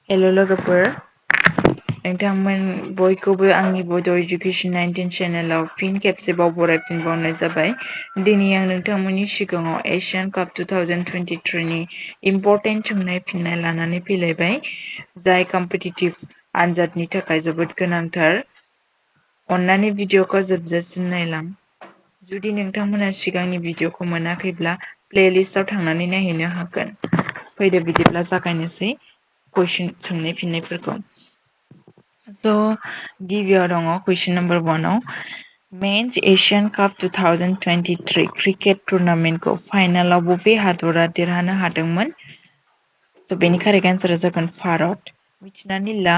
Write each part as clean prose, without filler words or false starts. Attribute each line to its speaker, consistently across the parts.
Speaker 1: Hello लोगोफोर नोंथांमोन बयखौबो आंनि Bodo Education 19 चेनेलाव फिन खेबसेबाव बरायफिनबावनाय जाबाय। दिनै आं नोंथांमोननि सिगाङाव एशियान काप 2023 नि इम्परटेन्ट सोंनाय फिननाय लानानै फैलायबाय, जाय कम्पिटिटिभ आनजादनि थाखाय जोबोद गोनांथार। अन्नानै भिडिअखौ जोबजासिम नायलां। जुदि नोंथांमोना सिगांनि भिडिअखौ मोनाखैब्ला प्लेलिस्टआव थांनानै नायहैनो हागोन। फैदो बिदिब्ला जागायनोसै कुइसन सोंनाय फिननायफोरखौ। So गिबियाव दङ कुइसन नम्बर 1 आव मेन्स एशियान काप 2023 क्रिकेट टुर्नामेन्टखौ फाइनालाव बबे हादरा देरहानो हादोंमोन? So बेनि कारेक्ट आन्सारा जागोन भारत। मिथिनानै ला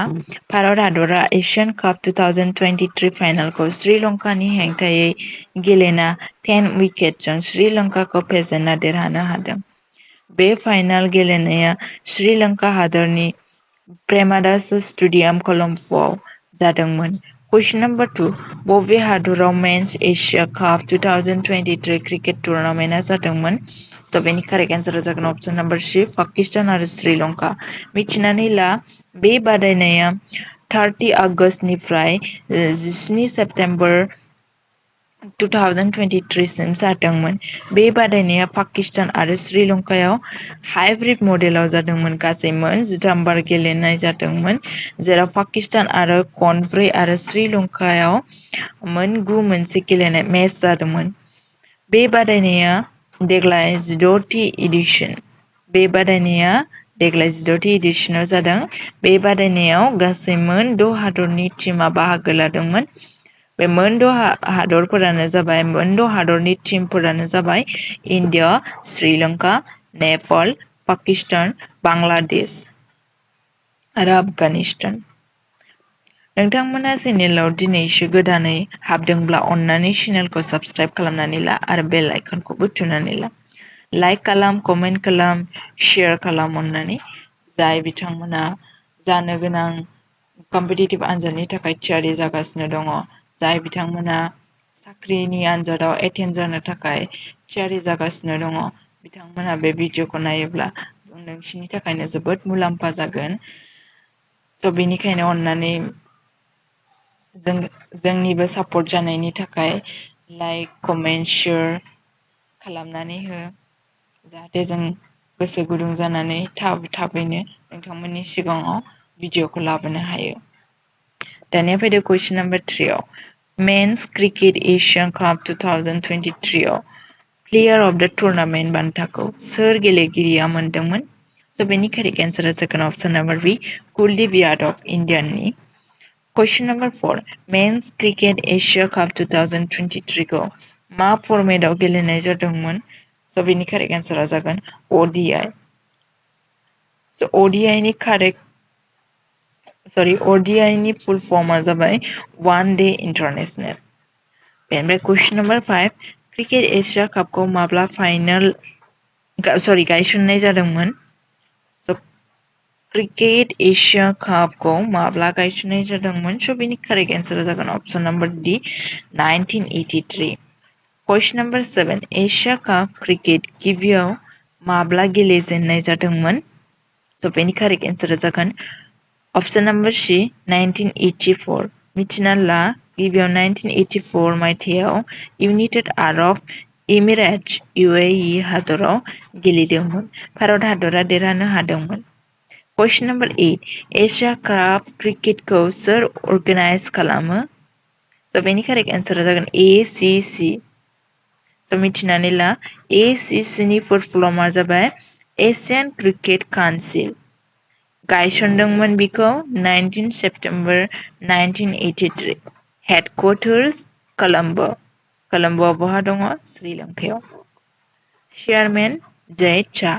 Speaker 1: भारत हादरा एशियान काप 2023 फाइनालखौ श्रीलंकानि हेंथायै गेलेना 10 विकेटजों श्रीलंकाखौ फेजेनना देरहानो हादों। बे फाइनाल गेलेनाया श्रीलंका हादरनि प्रेमादासा स्टेडियाम कलम्बोआव जादोंमोन। कुइसन नम्बर 2 बबे हादराव मेन्स एशिया काप 2023 क्रिकेट टुर्नामेन्टआ जादोंमोन? स' बेनि कारेक्ट आन्सारा जागोन अप्शन नम्बर C पाकिस्तान आरो श्रीलंका। मिथिनानै ला बे बादायनाया 30 आगस्तनिफ्राय 17 सेप्तेम्बर 2023 सिम जादोंमोन। बे बादायनाया पाकिस्तान आरो श्रीलंकायाव हाइब्रिद मडेलाव जादोंमोन। गासै मोन 13 बार गेलेनाय जादोंमोन, जेराव पाकिस्तान आरो खनब्रै आरो श्रीलंकायाव मोन 9 मोनसे गेलेनाय मेच जादोंमोन। बे बादायनाया देग्लाय 16थि एडिशन। बे बादायनाया देग्लाय 16थि एडिशनाव जादों। बे बादायनायाव गासै मोन 6 हादरनि टीमा बाहागो लादोंमोन। बे मोन 6 हादरनि टीमफोरानो जाबाय इन्डिया, श्रीलंका, नेपाल, पाकिस्तान, बांलादेश आरो आफगानिस्तान। नोंथांमोना चेनेलाव दिनैसो गोदानै हाबदोंब्ला अन्नानै चेनेलखौ साबस्क्राइब खालामनानै ला आरो बेल आइकनखौबो थुनानै ला। लाइक खालाम, कमेन्ट खालाम, शेयार खालाम अन्नानै। जाय बिथांमोना जानो गोनां कम्पिटिटिभ आनजादनि थाखाय थियारि जागासिनो दङ, जाय बिथांमोना साख्रिनि आनजादाव एटेन्ड जानो थाखाय थियारि जागासिनो दङ, बिथांमोना बे भिडिअखौ नायोब्ला नोंसिनि थाखायनो जोबोद मुलाम्फा जागोन। स' बेनिखायनो अन्नानै जोंनिबो सापर्ट जानायनि थाखाय लाइक, कमेन्ट, शेयार खालामनानै हो, जाहाथे जों गोसो गुदुं जानानै थाबैनो नोंथांमोननि सिगाङाव भिडिअखौ लाबोनो हायो। दानिया फैदो कुइसन नम्बर 3 आव मेन्स क्रिकेट एशियान काप 2023 आव प्लेयार अफ द टुर्नामेन्ट बान्थाखौ सोर गेलेगिरिया मोनदोंमोन? स' बेनि कारेक्ट आन्सारा जागोन option number B Kuldeep Yadav इन्डियाननि। कुइसन number 4 men's cricket Asia Cup 2023 खौ मा फर्मेटआव गेलेनाय जादोंमोन? स' बेनि कारेक्ट आन्सारा जागोन ODI। स' ODI नि फुल फर्मआ जाबाय वन डे इन्टारनेशनेल। बेनिफ्राय कुइसन नम्बर 5 क्रिकेट एशिया कापखौ माब्ला गायसननाय जादोंमोन? स' क्रिकेट एशिया कापखौ माब्ला गायसननाय जादोंमोन? स' बेनि कारेक्ट आन्सारा जागोन अप्शन नम्बर D 1983। कुइसन नम्बर 7 एशिया काप क्रिकेट गिबियाव माब्ला गेलेजेननाय जादोंमोन? स' बेनि कारेक्ट आन्सारा जागोन अप्शन नम्बर C 1984। मिथिना ला गिबियाव 1984 मायथाइयाव इउनाइटेड आरब इमिरेट्स UAE हादराव गेलेदोंमोन। भारत हादरा देरहानो हादोंमोन। कुइसन नम्बर 8 एशिया काप क्रिकेटखौ सोर अर्गेनाइज खालामो? स' बेनि कारेक्ट आन्सारा जागोन ACC। स' मिथिनानै ला ACC नि फुल फर्मआ जाबाय एशियान क्रिकेट काउन्सिल। गायसनदोंमोन बिखौ 19 सेप्तेम्बर 1983। हेडक्वार्टार्स कलम्बो। कलम्बोआ बहा दङ? श्रीलंकायाव। चेयारमेन जय शाह।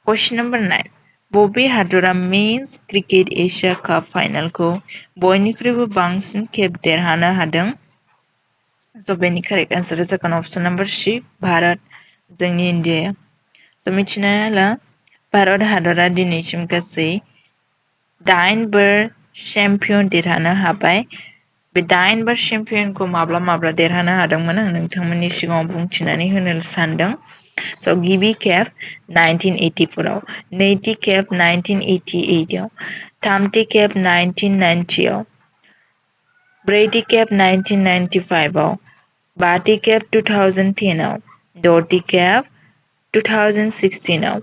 Speaker 1: कुइसन नम्बर 9 बबे हादरा मेन्स क्रिकेट एशिया काप फाइनालखौ बयनिख्रुइबो बांसिन खेब देरहानो हादों? स' बेनि कारेक्ट आन्सारा जागोन अप्शन नम्बर C भारत, जोंनि इन्डियाया। स' मिथिनानै ला भारत हादरा दिनैसिम गासै 8 बार चेम्पियन देरहानो हाबाय। बे 8 बार चेम्पियनखौ माब्ला देरहानो हादोंमोन आं नोंथांमोननि सिगाङाव बुंथिनानै होनो सानदों। So गिबि खेब 1984 आव, नैथि खेब 1988 आव, थामथि खेब 1990 आव, ब्रैथि खेब 1995 आव, बाथि खेब 2010 आव, द'थि खेब 2016 आव,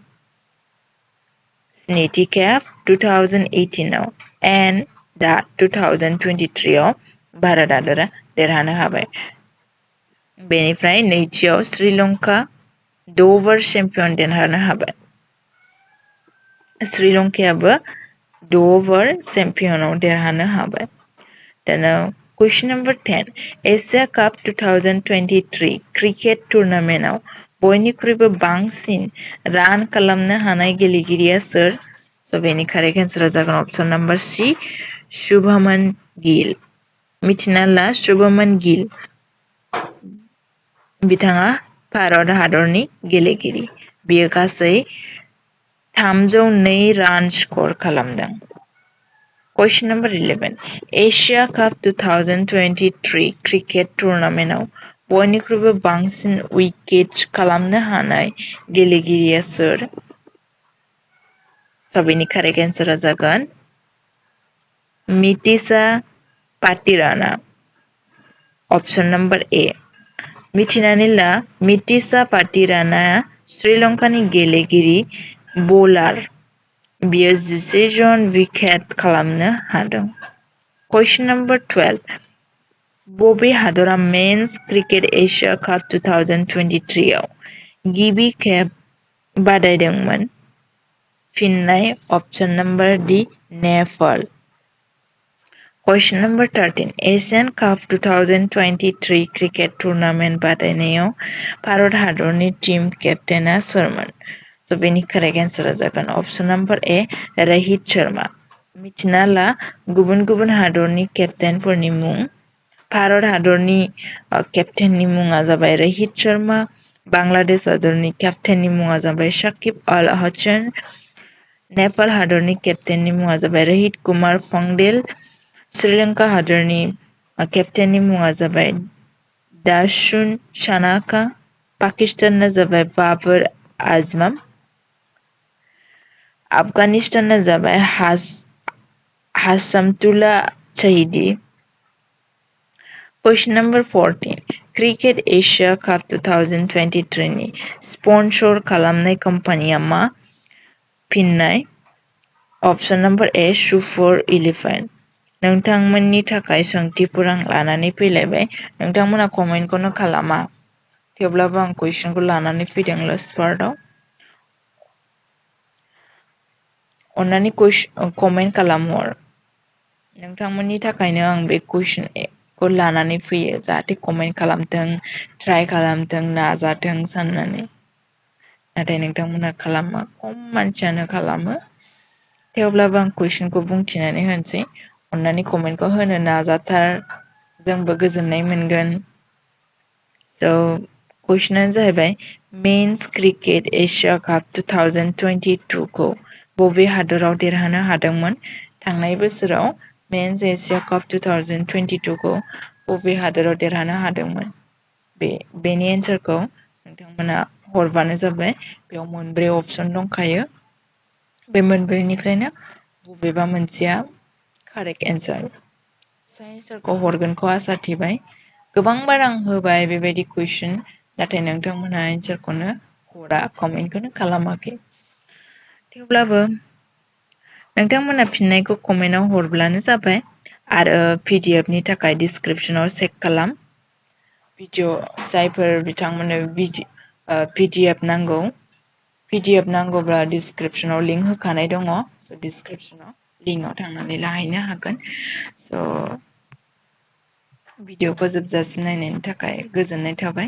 Speaker 1: स्निथि खेब 2018 आव, and दा 2023 आव भारत हादरा देरहानो हाबाय। बेनिफ्राय नैथियाव श्रीलंका 6 बार चेम्पियन देरहानो हाबाय। श्रीलंकायाबो 6 बार चेम्पियनाव देरहानो हाबाय। Then question number 10. Asia Cup 2023 cricket टुर्नामेन्टआव बयनिख्रुइबो बांसिन रान खालामनो हानाय गेलेगिरिया सोर? स' बेनि कारेक्ट एन्सारा जागोन option number C, Shubman Gill. मिथिना ला शुभमन गिल। बिथाङा भारत हादरनि गेलेगिरि। बियो गासै 302 रान स्कर खालामदों। Question number 11. Asia Cup 2023 cricket टुर्नामेन्टआव बयनिख्रुइबो बांसिन उइकेट खालामनो हानाय गेलेगिरिया सोर? स' बेनि कारेक्ट एन्सारा जागोन मितिसा पाटिराना। अप्शन नम्बर ए। मिथिनानै ला मितिसा पाटिराना श्रीलंकानि गेलेगिरि बलार। बियो 11 जन विकेट खालामनो हादों। Question number 12. बबे हादरा मेन्स क्रिकेट एशिया काप 2023 आव गिबि खेब बादायदोंमोन? फिननाय option number D, Nepal. Question number 13. एशियान काप 2023 क्रिकेट टुर्नामेन्ट बादायनायाव भारत हादरनि टीम केप्टेना सोरमोन? स' बेनि कारेक्ट एन्सारा जागोन अप्शन नम्बर ए, रोहित शर्मा। मिथिना ला गुबुन गुबुन हादरनि केप्टेनफोरनि मुं। भारत हादरनि केप्टेननि मुङा जाबाय रोहित शर्मा। बांलादेश हादरनि केप्टेननि मुङा जाबाय शाकिब अल हासन। नेपाल हादरनि केप्टेननि मुङा जाबाय रोहित कुमार पंडेल। श्रीलंका हादरनि केप्टेननि मुङा जाबाय दाशुन शानाका। पाकिस्तानना जाबाय बाबर आजम। अफगानिस्तानना जाबाय हासमतुल्ला शहीदी। Question number 14. Cricket Asia Cup 2023 नि स्पन्सर खालामनाय कम्पानिया मा? फिननाय अप्शन नम्बर ए, सुपर इलेभेन। नोंथांमोननि थाखाय सोंथिफोर आं लानानै फैलायबाय। नोंथांमोना कमेन्टखौनो खालामा, थेवब्लाबो आं कुइसनखौ लानानै फैदों लास्ट पार्टआव। अन्नानै कमेन्ट खालामहर। नोंथांमोननि थाखायनो आं बे कुइसनखौ लानानै फैयो, जाहाथे कमेन्ट खालामथों, ट्राइ खालामथों, नाजाथों साननानै। नाथाय नोंथांमोना खालामा, खम मानसियानो खालामो। थेवब्लाबो आं कुइसनखौ बुंथिनानै होनोसै। अन्नानै कमेन्टखौ होनो नाजाथार, जोंबो गोजोननाय मोनगोन। स' कुइसनानो जाहैबाय मेन्स क्रिकेट एशिया काप 2022 खौ बबे हादराव देरहानो हादोंमोन? थांनाय बोसोराव मेन्स एशिया काप 2022 खौ बबे हादराव देरहानो हादोंमोन? बेनि एन्सारखौ नोंथांमोना हरबानो जाबाय। बेयाव मोनब्रै अपसन दंखायो। बे मोनब्रैनिफ्रायनो बबेबा मोनसेया कारेक्ट एन्सार। एन्सारखौ हरगोनखौ आसा थिबाय। गोबां बार आं होबाय बेबायदि कुइसन, नाथाय नोंथांमोना एन्सारखौनो हरा, कमेन्टखौनो खालामाखै। थेवब्लाबो नोंथांमोना फिननायखौ कमेन्टआव हरब्लानो जाबाय। आरो PDF नि थाखाय डिसक्रिपसनाव चेक खालाम। जायफोर बिथांमोननो PDF नांगौ, PDF नांगौब्ला डिसक्रिपसनाव लिंक होखानाय दङ। स' डिसक्रिपसनाव लिंकआव थांनानै लाहैनो हागोन। स' भिडिअखौ जोबजासिम नायनायनि थाखाय गोजोननाय थाबाय।